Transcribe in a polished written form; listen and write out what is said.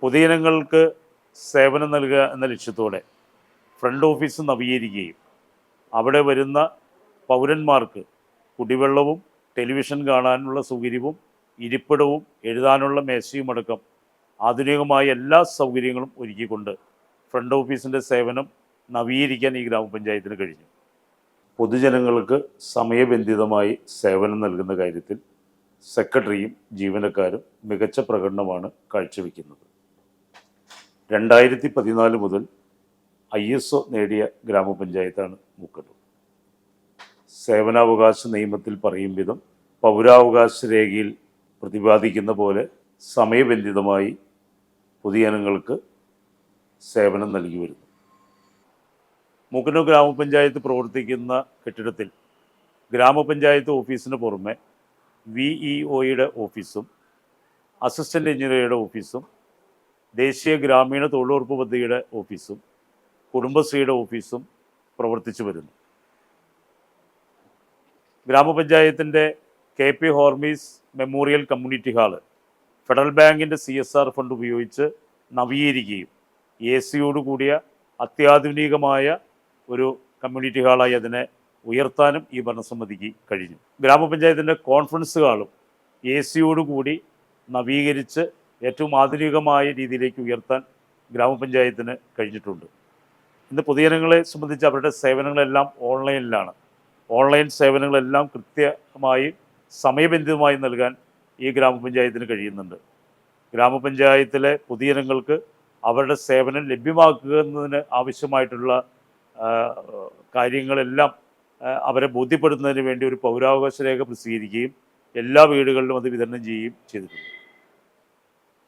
പൊതുജനങ്ങൾക്ക് സേവനം നൽകുക എന്ന ലക്ഷ്യത്തോടെ ഫ്രണ്ട് ഓഫീസ് നവീകരിക്കുകയും അവിടെ വരുന്ന പൗരന്മാർക്ക് കുടിവെള്ളവും ടെലിവിഷൻ കാണാനുള്ള സൗകര്യവും ഇരിപ്പിടവും എഴുതാനുള്ള മേശയുമടക്കം ആധുനികമായ എല്ലാ സൗകര്യങ്ങളും ഒരുക്കിക്കൊണ്ട് ഫ്രണ്ട് ഓഫീസിൻ്റെ സേവനം നവീകരിക്കാൻ ഈ ഗ്രാമപഞ്ചായത്തിന് കഴിഞ്ഞു. പൊതുജനങ്ങൾക്ക് സമയബന്ധിതമായി സേവനം നൽകുന്ന കാര്യത്തിൽ സെക്രട്ടറിയും ജീവനക്കാരും മികച്ച പ്രകടനമാണ് കാഴ്ചവെക്കുന്നത്. 2014 മുതൽ ISO നേടിയ ഗ്രാമപഞ്ചായത്താണ് മൂക്കന്നൂർ. സേവനാവകാശ നിയമത്തിൽ പറയും വിധം പൗരാവകാശ രേഖയിൽ പ്രതിപാദിക്കുന്ന പോലെ സമയബന്ധിതമായി പൊതുജനങ്ങൾക്ക് സേവനം നൽകി വരുന്നു. മൂക്കന്നൂർ ഗ്രാമപഞ്ചായത്ത് പ്രവർത്തിക്കുന്ന കെട്ടിടത്തിൽ ഗ്രാമപഞ്ചായത്ത് ഓഫീസിന് പുറമെ VEOയുടെ ഓഫീസും അസിസ്റ്റൻ്റ് എഞ്ചിനീയറുടെ ഓഫീസും ദേശീയ ഗ്രാമീണ തൊഴിലുറപ്പ് പദ്ധതിയുടെ ഓഫീസും കുടുംബശ്രീയുടെ ഓഫീസും പ്രവർത്തിച്ചു വരുന്നു. ഗ്രാമപഞ്ചായത്തിൻ്റെ KP Hormis memorial community hall federal ബാങ്കിൻ്റെ CSR ഫണ്ട് ഉപയോഗിച്ച് നവീകരിക്കുകയും AC കൂടിയ അത്യാധുനികമായ ഒരു കമ്മ്യൂണിറ്റി ഹാളായി അതിനെ ഉയർത്താനും ഈ ഭരണസമിതിക്ക് കഴിഞ്ഞു. ഗ്രാമപഞ്ചായത്തിൻ്റെ കോൺഫറൻസ് ഹാളും AC കൂടി നവീകരിച്ച് ഏറ്റവും ആധുനികമായ രീതിയിലേക്ക് ഉയർത്താൻ ഗ്രാമപഞ്ചായത്തിന് കഴിഞ്ഞിട്ടുണ്ട്. ഇന്ന് പൊതുജനങ്ങളെ സംബന്ധിച്ച് അവരുടെ സേവനങ്ങളെല്ലാം ഓൺലൈനിലാണ്. ഓൺലൈൻ സേവനങ്ങളെല്ലാം കൃത്യമായി സമയബന്ധിതമായി നൽകാൻ ഈ ഗ്രാമപഞ്ചായത്തിന് കഴിയുന്നുണ്ട്. ഗ്രാമപഞ്ചായത്തിലെ പൊതുജനങ്ങൾക്ക് അവരുടെ സേവനം ലഭ്യമാക്കുന്നതിന് ആവശ്യമായിട്ടുള്ള കാര്യങ്ങളെല്ലാം അവരെ ബോധ്യപ്പെടുത്തുന്നതിന് വേണ്ടി ഒരു പൗരാവകാശ രേഖ പ്രസിദ്ധീകരിക്കുകയും എല്ലാ വീടുകളിലും അത് വിതരണം ചെയ്യുകയും ചെയ്തിട്ടുണ്ട്.